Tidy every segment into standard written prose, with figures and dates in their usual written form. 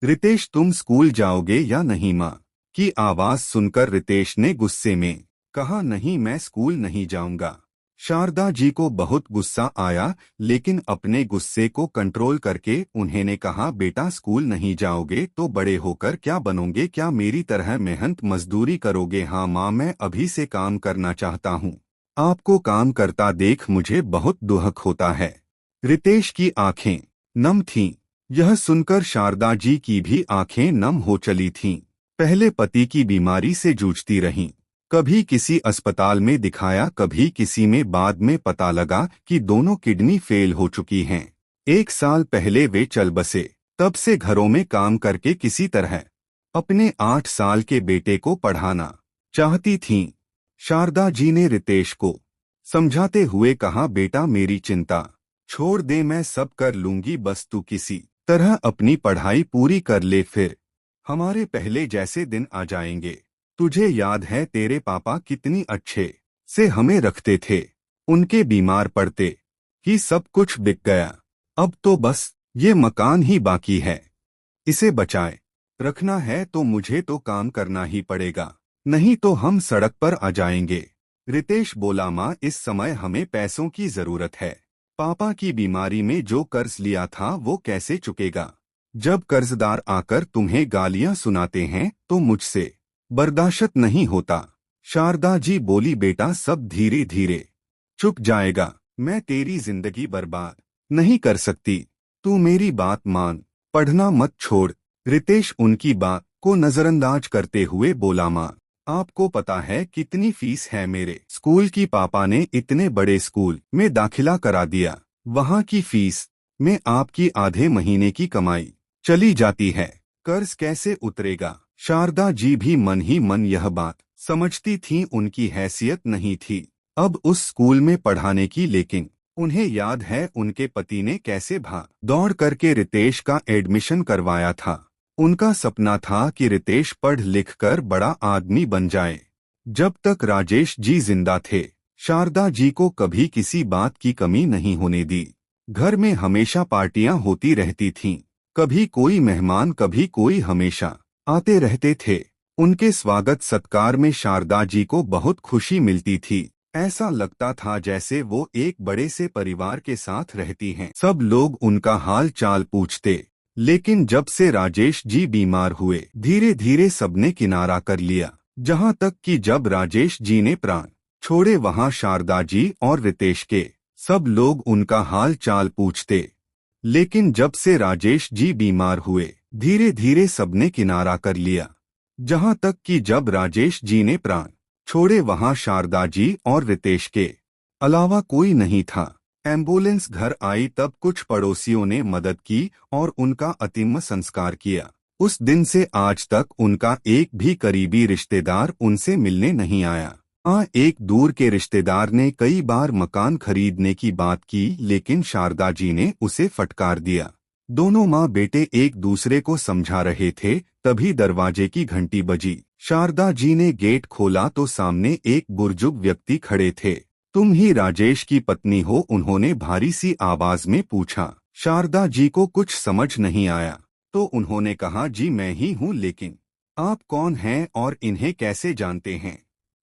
रितेश, तुम स्कूल जाओगे या नहीं? माँ की आवाज सुनकर रितेश ने गुस्से में कहा, नहीं, मैं स्कूल नहीं जाऊंगा। शारदा जी को बहुत गुस्सा आया, लेकिन अपने गुस्से को कंट्रोल करके उन्होंने कहा, बेटा, स्कूल नहीं जाओगे तो बड़े होकर क्या बनोगे? क्या मेरी तरह मेहनत मजदूरी करोगे? हाँ माँ, मैं अभी से काम करना चाहता हूँ। आपको काम करता देख मुझे बहुत दुख होता है। रितेश की आंखें नम थीं। यह सुनकर शारदा जी की भी आंखें नम हो चली थीं। पहले पति की बीमारी से जूझती रहीं। कभी किसी अस्पताल में दिखाया, कभी किसी में, बाद में पता लगा कि दोनों किडनी फेल हो चुकी हैं। 1 साल पहले वे चल बसे। तब से घरों में काम करके किसी तरह अपने 8 साल के बेटे को पढ़ाना चाहती थीं। शारदा जी ने रितेश को समझाते हुए कहा, बेटा, मेरी चिंता छोड़ दे, मैं सब कर लूंगी, बस तू किसी तरह अपनी पढ़ाई पूरी कर ले, फिर हमारे पहले जैसे दिन आ जाएंगे। तुझे याद है तेरे पापा कितनी अच्छे से हमें रखते थे? उनके बीमार पड़ते ही सब कुछ बिक गया। अब तो बस ये मकान ही बाकी है। इसे बचाए रखना है तो मुझे तो काम करना ही पड़ेगा, नहीं तो हम सड़क पर आ जाएंगे। रितेश बोला, माँ, इस समय हमें पैसों की जरूरत है। पापा की बीमारी में जो कर्ज लिया था वो कैसे चुकेगा? जब कर्जदार आकर तुम्हें गालियां सुनाते हैं तो मुझसे बर्दाश्त नहीं होता। शारदा जी बोली, बेटा, सब धीरे धीरे चुक जाएगा। मैं तेरी जिंदगी बर्बाद नहीं कर सकती। तू मेरी बात मान, पढ़ना मत छोड़। रितेश उनकी बात को नजरअंदाज करते हुए बोला, माँ, आपको पता है कितनी फीस है मेरे स्कूल की? पापा ने इतने बड़े स्कूल में दाखिला करा दिया। वहाँ की फीस में आपकी आधे महीने की कमाई चली जाती है। कर्ज कैसे उतरेगा? शारदा जी भी मन ही मन यह बात समझती थीं, उनकी हैसियत नहीं थी अब उस स्कूल में पढ़ाने की, लेकिन उन्हें याद है उनके पति ने कैसे भाग दौड़ करके रितेश का एडमिशन करवाया था। उनका सपना था कि रितेश पढ़ लिख कर बड़ा आदमी बन जाए। जब तक राजेश जी जिंदा थे, शारदा जी को कभी किसी बात की कमी नहीं होने दी। घर में हमेशा पार्टियां होती रहती थीं। कभी कोई मेहमान, कभी कोई, हमेशा आते रहते थे। उनके स्वागत सत्कार में शारदा जी को बहुत खुशी मिलती थी। ऐसा लगता था जैसे वो एक बड़े से परिवार के साथ रहती हैं। सब लोग उनका हाल चाल पूछते, लेकिन जब से राजेश जी बीमार हुए, धीरे धीरे सबने किनारा कर लिया। जहां तक कि जब राजेश जी ने प्राण छोड़े, वहां शारदा जी और रितेश के सब लोग उनका हाल चाल पूछते। लेकिन जब से राजेश जी बीमार हुए, धीरे धीरे सबने किनारा कर लिया। जहां तक कि जब राजेश जी ने प्राण छोड़े, वहां शारदा जी और रितेश के अलावा कोई नहीं था। एम्बुलेंस घर आई तब कुछ पड़ोसियों ने मदद की और उनका अंतिम संस्कार किया। उस दिन से आज तक उनका एक भी करीबी रिश्तेदार उनसे मिलने नहीं आया। एक दूर के रिश्तेदार ने कई बार मकान खरीदने की बात की, लेकिन शारदा जी ने उसे फटकार दिया। दोनों माँ बेटे एक दूसरे को समझा रहे थे, तभी दरवाजे की घंटी बजी। शारदा जी ने गेट खोला तो सामने एक बुजुर्ग व्यक्ति खड़े थे। तुम ही राजेश की पत्नी हो? उन्होंने भारी सी आवाज में पूछा। शारदा जी को कुछ समझ नहीं आया तो उन्होंने कहा, जी मैं ही हूँ, लेकिन आप कौन हैं और इन्हें कैसे जानते हैं?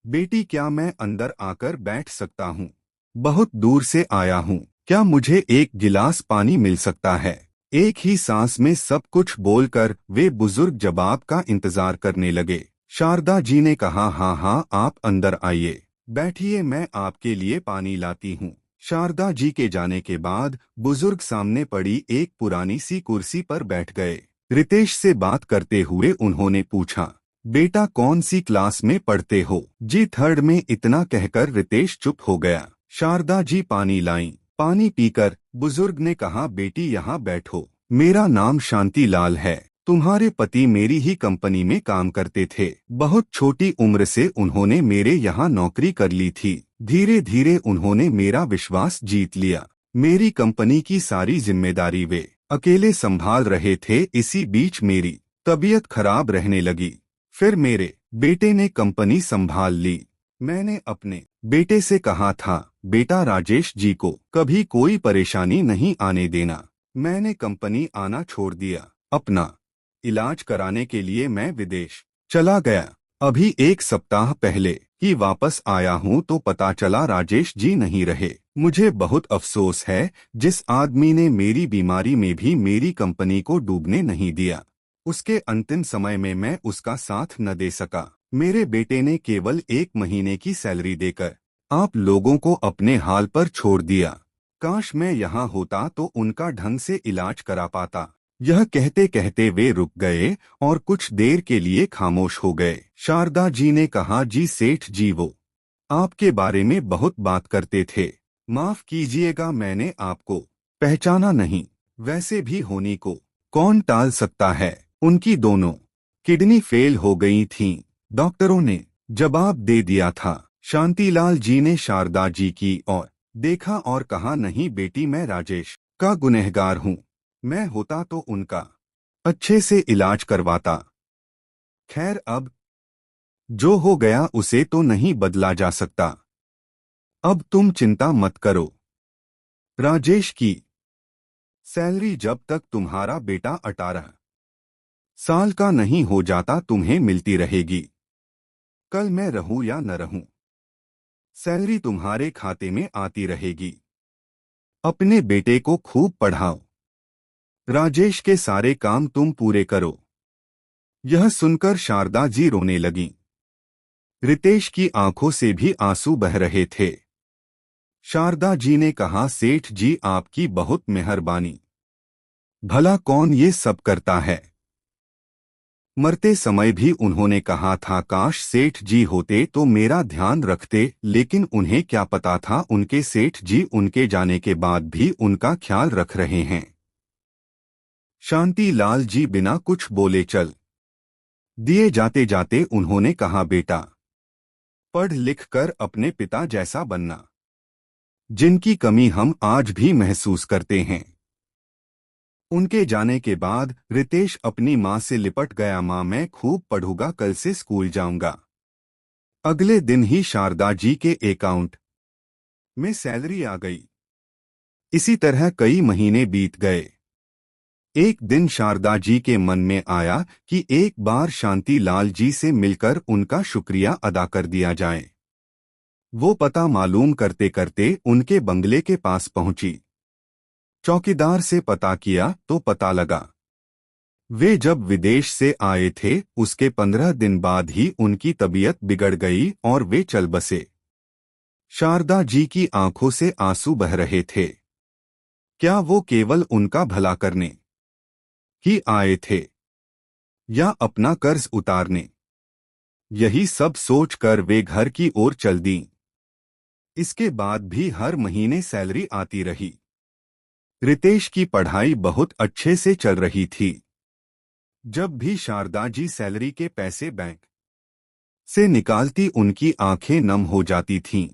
बेटी, क्या मैं अंदर आकर बैठ सकता हूँ? बहुत दूर से आया हूँ, क्या मुझे एक गिलास पानी मिल सकता है? एक ही सांस में सब कुछ बोलकर वे बुजुर्ग जवाब का इंतजार करने लगे। शारदा जी ने कहा, हाँ हाँ, आप अंदर आइए, बैठिए, मैं आपके लिए पानी लाती हूँ। शारदा जी के जाने के बाद बुजुर्ग सामने पड़ी एक पुरानी सी कुर्सी पर बैठ गए। रितेश से बात करते हुए उन्होंने पूछा, बेटा, कौन सी क्लास में पढ़ते हो? जी, 3rd में। इतना कहकर रितेश चुप हो गया। शारदा जी पानी लाईं। पानी पीकर बुजुर्ग ने कहा, बेटी, यहाँ बैठो, मेरा नाम शांति लाल है। तुम्हारे पति मेरी ही कंपनी में काम करते थे। बहुत छोटी उम्र से उन्होंने मेरे यहाँ नौकरी कर ली थी। धीरे धीरे उन्होंने मेरा विश्वास जीत लिया। मेरी कंपनी की सारी जिम्मेदारी वे अकेले संभाल रहे थे। इसी बीच मेरी तबीयत खराब रहने लगी। फिर मेरे बेटे ने कंपनी संभाल ली। मैंने अपने बेटे से कहा था, बेटा, राजेश जी को कभी कोई परेशानी नहीं आने देना। मैंने कंपनी आना छोड़ दिया। अपना इलाज कराने के लिए मैं विदेश चला गया। अभी एक सप्ताह पहले ही वापस आया हूँ तो पता चला राजेश जी नहीं रहे। मुझे बहुत अफसोस है। जिस आदमी ने मेरी बीमारी में भी मेरी कंपनी को डूबने नहीं दिया, उसके अंतिम समय में मैं उसका साथ न दे सका। मेरे बेटे ने केवल 1 महीने की सैलरी देकर आप लोगों को अपने हाल पर छोड़ दिया। काश मैं यहाँ होता तो उनका ढंग से इलाज करा पाता। यह कहते कहते वे रुक गए और कुछ देर के लिए खामोश हो गए। शारदा जी ने कहा, जी सेठ जी, वो आपके बारे में बहुत बात करते थे। माफ कीजिएगा, मैंने आपको पहचाना नहीं। वैसे भी होनी को कौन टाल सकता है। उनकी दोनों किडनी फेल हो गई थीं। डॉक्टरों ने जवाब दे दिया था। शांतिलाल जी ने शारदा जी की ओर देखा और कहा, नहीं बेटी, मैं राजेश का गुनहगार हूँ। मैं होता तो उनका अच्छे से इलाज करवाता। खैर, अब जो हो गया उसे तो नहीं बदला जा सकता। अब तुम चिंता मत करो। राजेश की सैलरी जब तक तुम्हारा बेटा 18 साल का नहीं हो जाता तुम्हें मिलती रहेगी। कल मैं रहूं या न रहूं, सैलरी तुम्हारे खाते में आती रहेगी। अपने बेटे को खूब पढ़ाओ। राजेश के सारे काम तुम पूरे करो। यह सुनकर शारदा जी रोने लगीं। रितेश की आंखों से भी आंसू बह रहे थे। शारदा जी ने कहा, सेठ जी आपकी बहुत मेहरबानी। भला कौन ये सब करता है। मरते समय भी उन्होंने कहा था, काश सेठ जी होते तो मेरा ध्यान रखते, लेकिन उन्हें क्या पता था उनके सेठ जी उनके जाने के बाद भी उनका ख्याल रख रहे हैं। शांतिलाल जी बिना कुछ बोले चल दिए। जाते जाते उन्होंने कहा, बेटा, पढ़ लिख कर अपने पिता जैसा बनना, जिनकी कमी हम आज भी महसूस करते हैं। उनके जाने के बाद रितेश अपनी माँ से लिपट गया। माँ, मैं खूब पढ़ूंगा, कल से स्कूल जाऊंगा। अगले दिन ही शारदा जी के अकाउंट में सैलरी आ गई। इसी तरह कई महीने बीत गए। एक दिन शारदा जी के मन में आया कि एक बार शांतिलाल जी से मिलकर उनका शुक्रिया अदा कर दिया जाए। वो पता मालूम करते करते उनके बंगले के पास पहुंची। चौकीदार से पता किया तो पता लगा वे जब विदेश से आए थे उसके 15 दिन बाद ही उनकी तबीयत बिगड़ गई और वे चल बसे। शारदा जी की आंखों से आंसू बह रहे थे। क्या वो केवल उनका भला करने ही आए थे या अपना कर्ज उतारने? यही सब सोचकर वे घर की ओर चल दीं। इसके बाद भी हर महीने सैलरी आती रही। रितेश की पढ़ाई बहुत अच्छे से चल रही थी। जब भी शारदा जी सैलरी के पैसे बैंक से निकालती उनकी आंखें नम हो जाती थीं।